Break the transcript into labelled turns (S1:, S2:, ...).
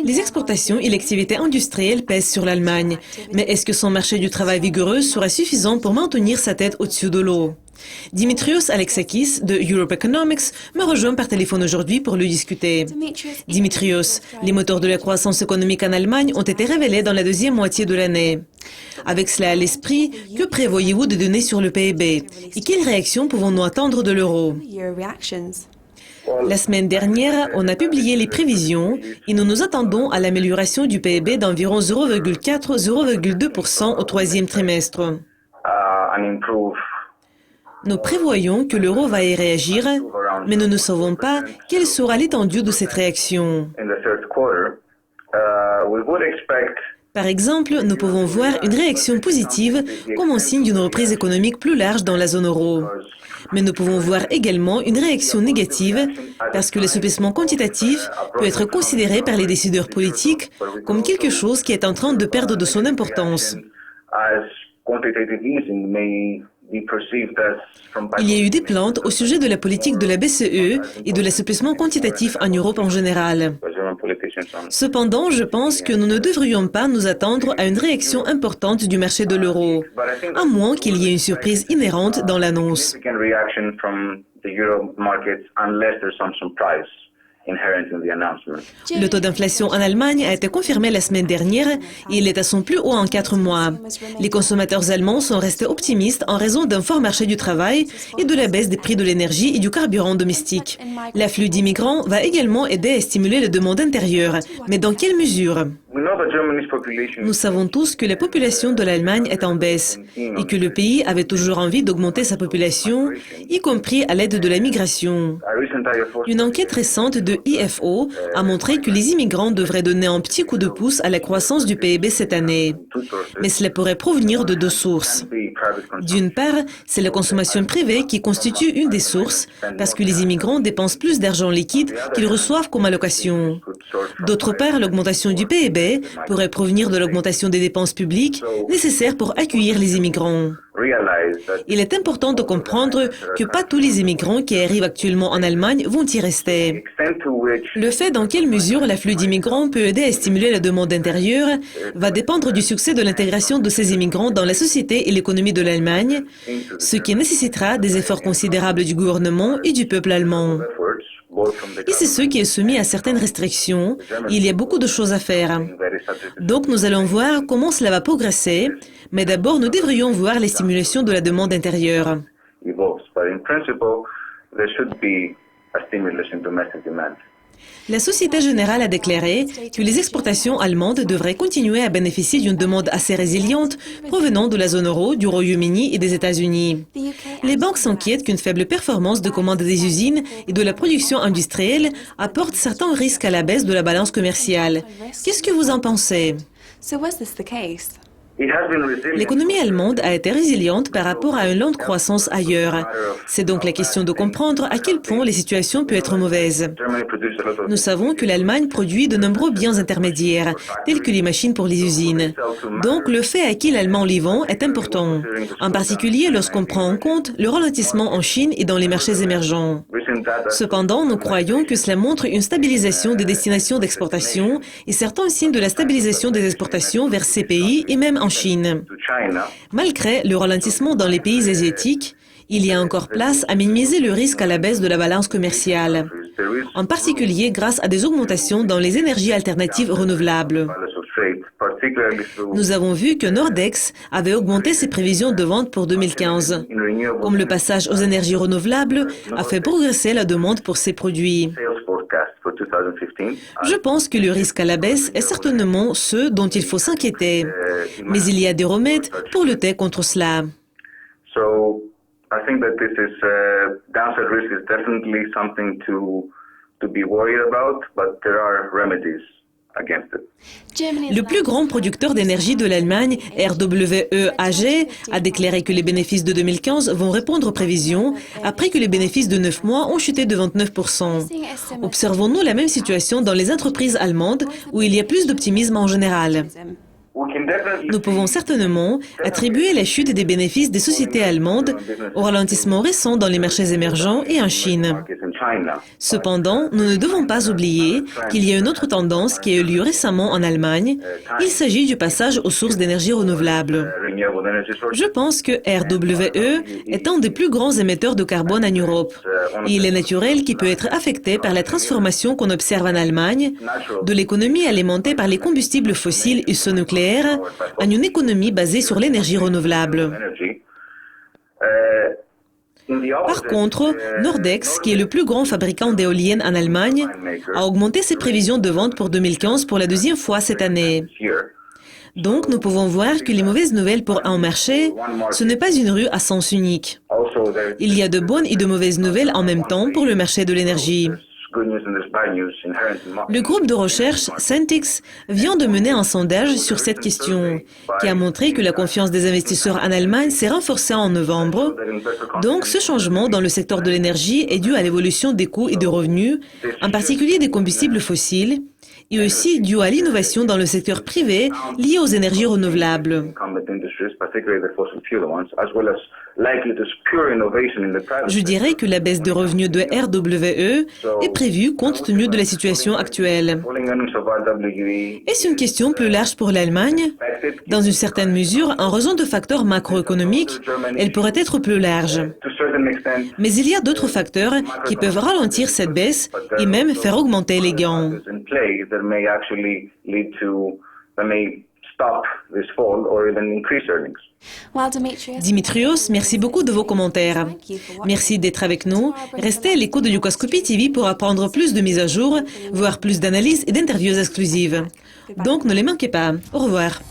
S1: Les exportations et l'activité industrielle pèsent sur l'Allemagne. Mais est-ce que son marché du travail vigoureux sera suffisant pour maintenir sa tête au-dessus de l'eau? Dimitrios Alexakis de Europe Economics me rejoint par téléphone aujourd'hui pour le discuter. Dimitrios, les moteurs de la croissance économique en Allemagne ont été révélés dans la deuxième moitié de l'année. Avec cela à l'esprit, que prévoyez-vous de donner sur le PIB? Et quelles réactions pouvons-nous attendre de l'euro? La semaine dernière, on a publié les prévisions et nous nous attendons à l'amélioration du PIB d'environ 0,4-0,2% au troisième trimestre. Nous prévoyons que l'euro va y réagir, mais nous ne savons pas quelle sera l'étendue de cette réaction. Par exemple, nous pouvons voir une réaction positive comme un signe d'une reprise économique plus large dans la zone euro. Mais nous pouvons voir également une réaction négative parce que l'assouplissement quantitatif peut être considéré par les décideurs politiques comme quelque chose qui est en train de perdre de son importance. Il y a eu des plaintes au sujet de la politique de la BCE et de l'assouplissement quantitatif en Europe en général. Cependant, je pense que nous ne devrions pas nous attendre à une réaction importante du marché de l'euro, à moins qu'il y ait une surprise inhérente dans l'annonce. Le taux d'inflation en Allemagne a été confirmé la semaine dernière et il est à son plus haut en 4 mois. Les consommateurs allemands sont restés optimistes en raison d'un fort marché du travail et de la baisse des prix de l'énergie et du carburant domestique. L'afflux d'immigrants va également aider à stimuler la demande intérieure. Mais dans quelle mesure? Nous savons tous que la population de l'Allemagne est en baisse et que le pays avait toujours envie d'augmenter sa population, y compris à l'aide de la migration. Une enquête récente de IFO a montré que les immigrants devraient donner un petit coup de pouce à la croissance du PIB cette année. Mais cela pourrait provenir de 2 sources. D'une part, c'est la consommation privée qui constitue une des sources, parce que les immigrants dépensent plus d'argent liquide qu'ils reçoivent comme allocation. D'autre part, l'augmentation du PIB pourrait provenir de l'augmentation des dépenses publiques nécessaires pour accueillir les immigrants. Il est important de comprendre que pas tous les immigrants qui arrivent actuellement en Allemagne vont y rester. Le fait dans quelle mesure l'afflux d'immigrants peut aider à stimuler la demande intérieure va dépendre du succès de l'intégration de ces immigrants dans la société et l'économie de l'Allemagne, ce qui nécessitera des efforts considérables du gouvernement et du peuple allemand. Et c'est ce qui est soumis à certaines restrictions. Il y a beaucoup de choses à faire. Donc nous allons voir comment cela va progresser, mais d'abord nous devrions voir les stimulations de la demande intérieure. La Société Générale a déclaré que les exportations allemandes devraient continuer à bénéficier d'une demande assez résiliente provenant de la zone euro, du Royaume-Uni et des États-Unis. Les banques s'inquiètent qu'une faible performance de commande des usines et de la production industrielle apporte certains risques à la baisse de la balance commerciale. Qu'est-ce que vous en pensez? L'économie allemande a été résiliente par rapport à une lente croissance ailleurs. C'est donc la question de comprendre à quel point les situations peuvent être mauvaises. Nous savons que l'Allemagne produit de nombreux biens intermédiaires, tels que les machines pour les usines. Donc le fait à qui l'Allemand les vend est important, en particulier lorsqu'on prend en compte le ralentissement en Chine et dans les marchés émergents. Cependant, nous croyons que cela montre une stabilisation des destinations d'exportation et certains signes de la stabilisation des exportations vers ces pays et même en Chine. Malgré le ralentissement dans les pays asiatiques, il y a encore place à minimiser le risque à la baisse de la balance commerciale, en particulier grâce à des augmentations dans les énergies alternatives renouvelables. Nous avons vu que Nordex avait augmenté ses prévisions de vente pour 2015, comme le passage aux énergies renouvelables a fait progresser la demande pour ces produits. Je pense que le risque à la baisse est certainement ce dont il faut s'inquiéter, mais il y a des remèdes pour lutter contre cela. Le plus grand producteur d'énergie de l'Allemagne, RWE AG, a déclaré que les bénéfices de 2015 vont répondre aux prévisions après que les bénéfices de 9 mois ont chuté de 29%. Observons-nous la même situation dans les entreprises allemandes où il y a plus d'optimisme en général? Nous pouvons certainement attribuer la chute des bénéfices des sociétés allemandes au ralentissement récent dans les marchés émergents et en Chine. Cependant, nous ne devons pas oublier qu'il y a une autre tendance qui a eu lieu récemment en Allemagne. Il s'agit du passage aux sources d'énergie renouvelables. Je pense que RWE est un des plus grands émetteurs de carbone en Europe. Il est naturel qu'il peut être affecté par la transformation qu'on observe en Allemagne, de l'économie alimentée par les combustibles fossiles isonucléaires en une économie basée sur l'énergie renouvelable. Par contre, Nordex, qui est le plus grand fabricant d'éoliennes en Allemagne, a augmenté ses prévisions de vente pour 2015 pour la deuxième fois cette année. Donc, nous pouvons voir que les mauvaises nouvelles pour un marché, ce n'est pas une rue à sens unique. Il y a de bonnes et de mauvaises nouvelles en même temps pour le marché de l'énergie. Le groupe de recherche Centix vient de mener un sondage sur cette question, qui a montré que la confiance des investisseurs en Allemagne s'est renforcée en novembre. Donc, ce changement dans le secteur de l'énergie est dû à l'évolution des coûts et des revenus, en particulier des combustibles fossiles, et aussi dû à l'innovation dans le secteur privé liée aux énergies renouvelables. Je dirais que la baisse de revenus de RWE est prévue compte tenu de la situation actuelle. Est-ce une question plus large pour l'Allemagne? Dans une certaine mesure, en raison de facteurs macroéconomiques, elle pourrait être plus large. Mais il y a d'autres facteurs qui peuvent ralentir cette baisse et même faire augmenter les gains. Dimitrios, merci beaucoup de vos commentaires. Merci d'être avec nous. Restez à l'écoute de Yucascopy TV pour apprendre plus de mises à jour, voir plus d'analyses et d'interviews exclusives. Donc ne les manquez pas. Au revoir.